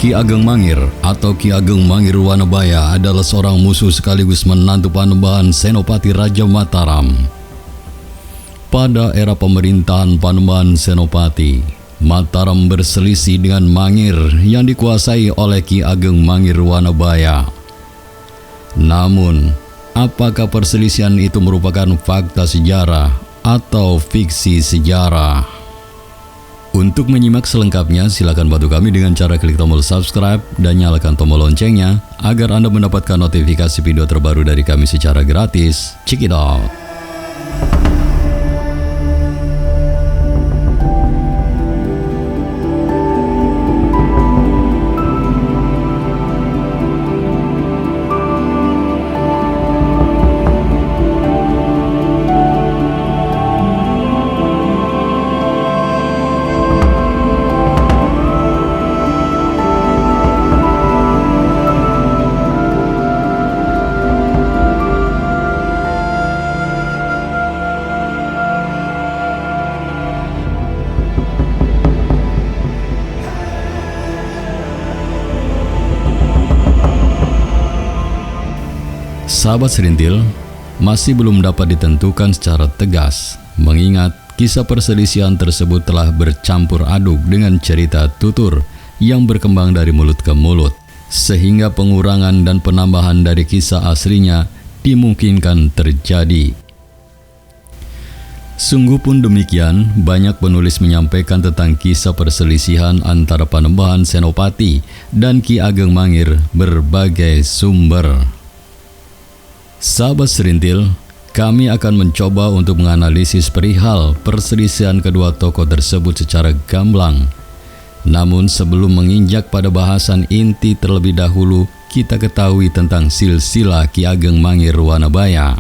Ki Ageng Mangir atau Ki Ageng Mangir Wanabaya adalah seorang musuh sekaligus menantu Panembahan Senopati Raja Mataram. Pada era pemerintahan Panembahan Senopati, Mataram berselisih dengan Mangir yang dikuasai oleh Ki Ageng Mangir Wanabaya. Namun, apakah perselisihan itu merupakan fakta sejarah atau fiksi sejarah? Untuk menyimak selengkapnya, silakan bantu kami dengan cara klik tombol subscribe dan nyalakan tombol loncengnya agar Anda mendapatkan notifikasi video terbaru dari kami secara gratis. Check it out! Sahabat Serintil, masih belum dapat ditentukan secara tegas, mengingat kisah perselisihan tersebut telah bercampur aduk dengan cerita tutur yang berkembang dari mulut ke mulut, sehingga pengurangan dan penambahan dari kisah aslinya dimungkinkan terjadi. Sungguh pun demikian, banyak penulis menyampaikan tentang kisah perselisihan antara Panembahan Senopati dan Ki Ageng Mangir berbagai sumber. Sahabat Serintil, kami akan mencoba untuk menganalisis perihal perselisihan kedua tokoh tersebut secara gamblang. Namun sebelum menginjak pada bahasan inti terlebih dahulu, kita ketahui tentang silsilah Ki Ageng Mangir Wanabaya.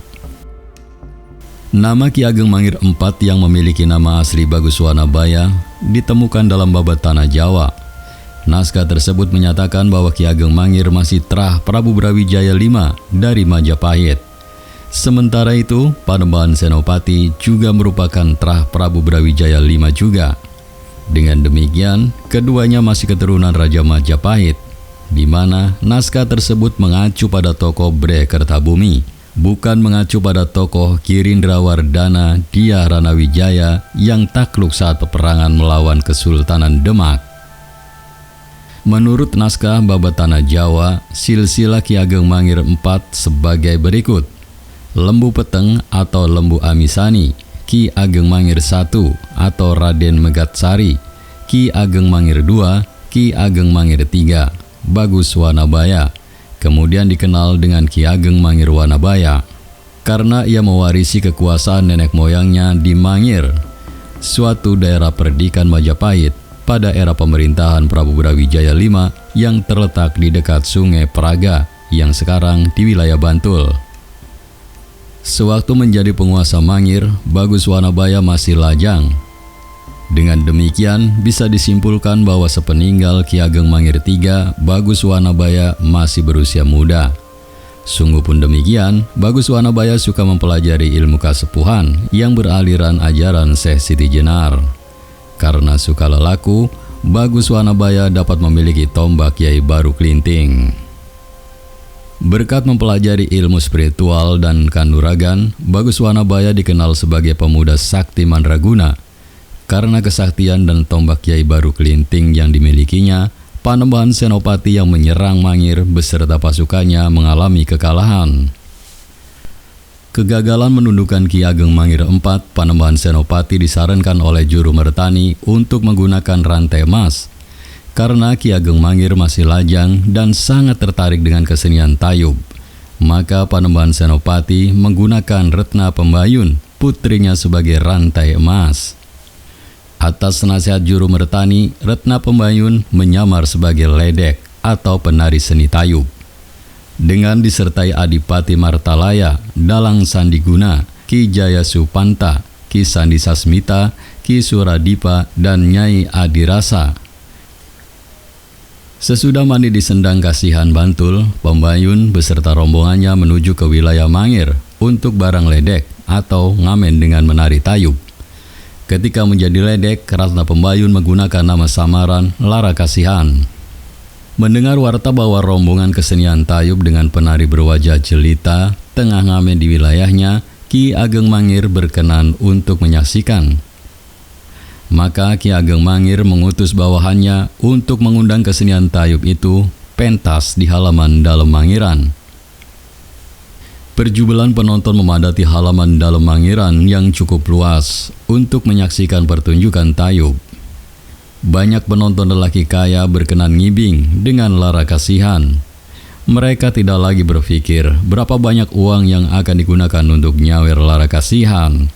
Nama Ki Ageng Mangir IV yang memiliki nama asli Bagus Wanabaya ditemukan dalam Babat Tanah Jawa. Naskah tersebut menyatakan bahwa Ki Ageng Mangir masih terah Prabu Brawijaya V dari Majapahit. Sementara itu, Panembahan Senopati juga merupakan terah Prabu Brawijaya V juga. Dengan demikian, keduanya masih keturunan Raja Majapahit, di mana naskah tersebut mengacu pada tokoh Bre Kertabumi, bukan mengacu pada tokoh Kirindrawardana Dia Ranawijaya yang takluk saat peperangan melawan Kesultanan Demak. Menurut naskah Babat Tanah Jawa, silsilah Ki Ageng Mangir IV sebagai berikut. Lembu Peteng atau Lembu Amisani, Ki Ageng Mangir I atau Raden Megatsari, Ki Ageng Mangir II, Ki Ageng Mangir III, Bagus Wanabaya, kemudian dikenal dengan Ki Ageng Mangir Wanabaya, karena ia mewarisi kekuasaan nenek moyangnya di Mangir, suatu daerah perdikan Majapahit, pada era pemerintahan Prabu Brawijaya V yang terletak di dekat Sungai Praga yang sekarang di wilayah Bantul. Sewaktu menjadi penguasa Mangir, Bagus Wanabaya masih lajang. Dengan demikian, bisa disimpulkan bahwa sepeninggal Ki Ageng Mangir III, Bagus Wanabaya masih berusia muda. Sungguh pun demikian, Bagus Wanabaya suka mempelajari ilmu kasepuhan yang beraliran ajaran Syekh Siti Jenar. Karena suka lelaku, Bagus Wanabaya dapat memiliki tombak Kyai Baru Klinting. Berkat mempelajari ilmu spiritual dan kanuragan, Bagus Wanabaya dikenal sebagai pemuda sakti mandraguna. Karena kesaktian dan tombak Kyai Baru Klinting yang dimilikinya, Panembahan Senopati yang menyerang Mangir beserta pasukannya mengalami kekalahan. Kegagalan menundukkan Ki Ageng Mangir IV, Panembahan Senopati disarankan oleh Juru Mertani untuk menggunakan rantai emas. Karena Ki Ageng Mangir masih lajang dan sangat tertarik dengan kesenian tayub, maka Panembahan Senopati menggunakan Retna Pembayun, putrinya sebagai rantai emas. Atas nasihat Juru Mertani, Retna Pembayun menyamar sebagai ledek atau penari seni tayub. Dengan disertai Adipati Martalaya, Dalang Sandiguna, Ki Jaya Supanta, Ki Sandi Sasmita, Ki Suradipa, dan Nyai Adirasa. Sesudah mandi di Sendang Kasihan Bantul, Pembayun beserta rombongannya menuju ke wilayah Mangir untuk barang ledek atau ngamen dengan menari tayub. Ketika menjadi ledek, Ratna Pembayun menggunakan nama samaran Lara Kasihan. Mendengar warta bahwa rombongan kesenian tayub dengan penari berwajah jelita tengah ngamen di wilayahnya, Ki Ageng Mangir berkenan untuk menyaksikan. Maka Ki Ageng Mangir mengutus bawahannya untuk mengundang kesenian tayub itu pentas di halaman Dalem Mangiran. Perjubelan penonton memadati halaman Dalem Mangiran yang cukup luas untuk menyaksikan pertunjukan tayub. Banyak penonton lelaki kaya berkenan ngibing dengan lara kasihan. Mereka tidak lagi berpikir berapa banyak uang yang akan digunakan untuk nyawer lara kasihan.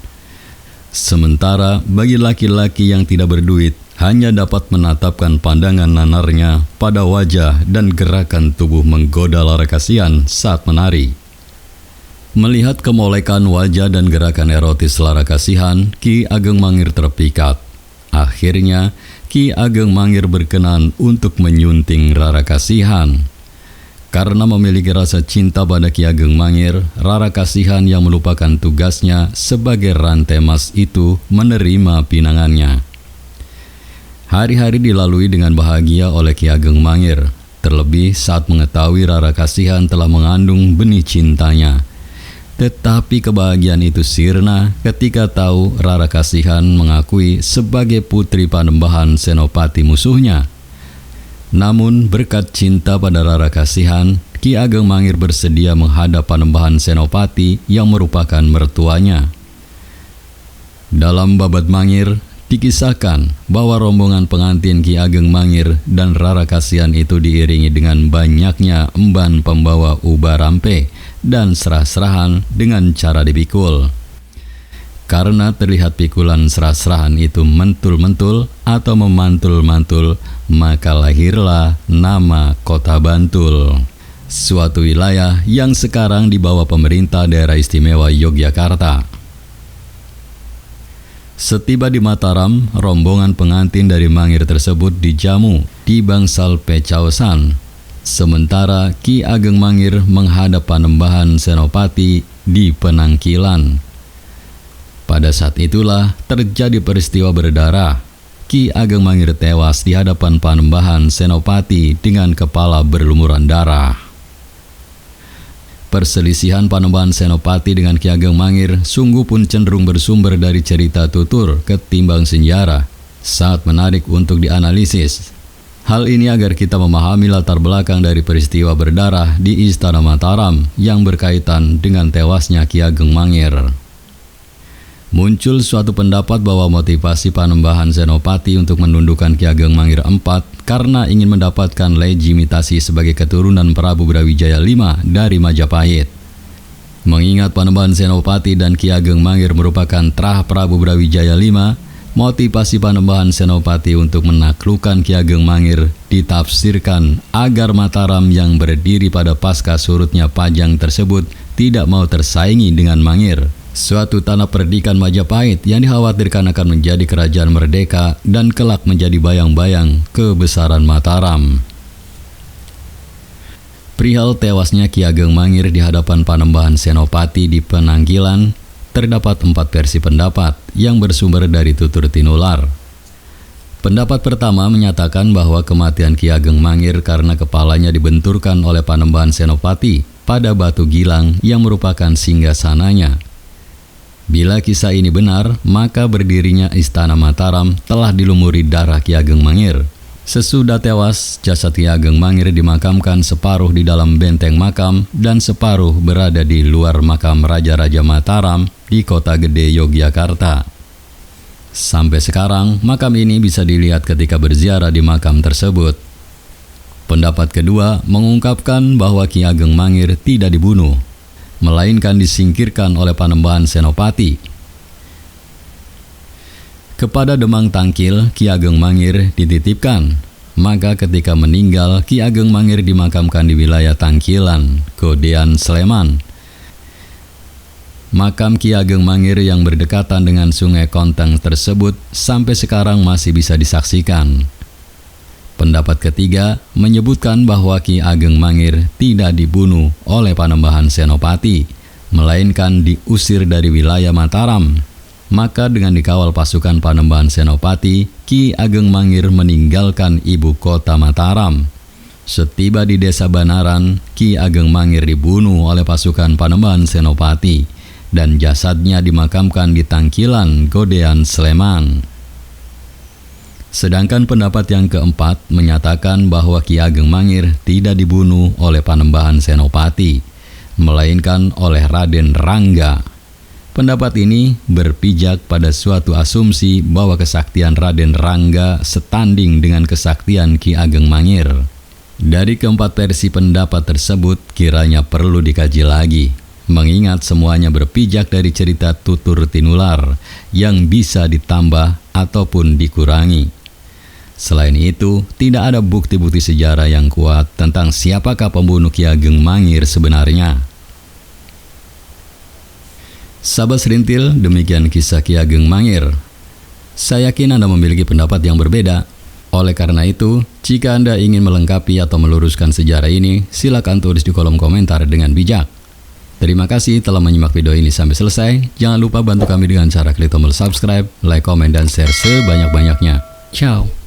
Sementara bagi laki-laki yang tidak berduit, hanya dapat menatapkan pandangan nanarnya pada wajah dan gerakan tubuh menggoda lara kasihan saat menari. Melihat kemolekan wajah dan gerakan erotis lara kasihan, Ki Ageng Mangir terpikat. Akhirnya, Ki Ageng Mangir berkenan untuk menyunting Rara Kasihan. Karena memiliki rasa cinta pada Ki Ageng Mangir, Rara Kasihan yang melupakan tugasnya sebagai rantai emas itu menerima pinangannya. Hari-hari dilalui dengan bahagia oleh Ki Ageng Mangir, terlebih saat mengetahui Rara Kasihan telah mengandung benih cintanya. Tetapi kebahagiaan itu sirna ketika tahu Rara Kasihan mengakui sebagai putri Panembahan Senopati musuhnya. Namun berkat cinta pada Rara Kasihan, Ki Ageng Mangir bersedia menghadap Panembahan Senopati yang merupakan mertuanya. Dalam Babat Mangir, dikisahkan bahwa rombongan pengantin Ki Ageng Mangir dan Rara Kasihan itu diiringi dengan banyaknya emban pembawa ubah rampe dan serah-serahan dengan cara dipikul. Karena terlihat pikulan serah-serahan itu mentul-mentul atau memantul-mantul, maka lahirlah nama Kota Bantul, suatu wilayah yang sekarang di bawah pemerintah daerah istimewa Yogyakarta. Setiba di Mataram, rombongan pengantin dari Mangir tersebut dijamu di bangsal Pecaosan. Sementara Ki Ageng Mangir menghadap Panembahan Senopati di Penangkilan. Pada saat itulah terjadi peristiwa berdarah. Ki Ageng Mangir tewas di hadapan Panembahan Senopati dengan kepala berlumuran darah. Perselisihan Panembahan Senopati dengan Ki Ageng Mangir sungguh pun cenderung bersumber dari cerita tutur ketimbang sejarah saat menarik untuk dianalisis. Hal ini agar kita memahami latar belakang dari peristiwa berdarah di Istana Mataram yang berkaitan dengan tewasnya Ki Ageng Mangir. Muncul suatu pendapat bahwa motivasi Panembahan Senopati untuk menundukkan Ki Ageng Mangir IV karena ingin mendapatkan legitimasi sebagai keturunan Prabu Brawijaya V dari Majapahit. Mengingat Panembahan Senopati dan Ki Ageng Mangir merupakan trah Prabu Brawijaya V, motivasi Panembahan Senopati untuk menaklukkan Ki Ageng Mangir ditafsirkan agar Mataram yang berdiri pada pasca surutnya Pajang tersebut tidak mau tersaingi dengan Mangir, suatu tanah perdikan Majapahit yang dikhawatirkan akan menjadi kerajaan merdeka dan kelak menjadi bayang-bayang kebesaran Mataram. Perihal tewasnya Ki Ageng Mangir di hadapan Panembahan Senopati di Penangkilan, terdapat 4 versi pendapat yang bersumber dari tutur tinular. Pendapat pertama menyatakan bahwa kematian Ki Ageng Mangir karena kepalanya dibenturkan oleh Panembahan Senopati pada batu gilang yang merupakan singgasananya. Bila kisah ini benar, maka berdirinya Istana Mataram telah dilumuri darah Ki Ageng Mangir. Sesudah tewas, jasad Ki Ageng Mangir dimakamkan separuh di dalam benteng makam dan separuh berada di luar makam Raja-Raja Mataram di Kota Gede Yogyakarta. Sampai sekarang, makam ini bisa dilihat ketika berziarah di makam tersebut. Pendapat kedua mengungkapkan bahwa Ki Ageng Mangir tidak dibunuh, melainkan disingkirkan oleh Panembahan Senopati. Kepada Demang Tangkil, Ki Ageng Mangir dititipkan. Maka ketika meninggal, Ki Ageng Mangir dimakamkan di wilayah Tangkilan, Godean, Sleman. Makam Ki Ageng Mangir yang berdekatan dengan Sungai Konteng tersebut sampai sekarang masih bisa disaksikan. Pendapat ketiga menyebutkan bahwa Ki Ageng Mangir tidak dibunuh oleh Panembahan Senopati, melainkan diusir dari wilayah Mataram. Maka dengan dikawal pasukan Panembahan Senopati, Ki Ageng Mangir meninggalkan ibu kota Mataram. Setiba di desa Banaran, Ki Ageng Mangir dibunuh oleh pasukan Panembahan Senopati dan jasadnya dimakamkan di Tangkilan, Godean, Sleman. Sedangkan pendapat yang keempat menyatakan bahwa Ki Ageng Mangir tidak dibunuh oleh Panembahan Senopati, melainkan oleh Raden Rangga. Pendapat ini berpijak pada suatu asumsi bahwa kesaktian Raden Rangga setanding dengan kesaktian Ki Ageng Mangir. Dari keempat versi pendapat tersebut kiranya perlu dikaji lagi, mengingat semuanya berpijak dari cerita tutur tinular yang bisa ditambah ataupun dikurangi. Selain itu, tidak ada bukti-bukti sejarah yang kuat tentang siapakah pembunuh Ki Ageng Mangir sebenarnya. Sahabat Serintil, demikian kisah Ki Ageng Mangir. Saya yakin Anda memiliki pendapat yang berbeda. Oleh karena itu, jika Anda ingin melengkapi atau meluruskan sejarah ini, silakan tulis di kolom komentar dengan bijak. Terima kasih telah menyimak video ini sampai selesai. Jangan lupa bantu kami dengan cara klik tombol subscribe, like, komen, dan share sebanyak-banyaknya. Ciao.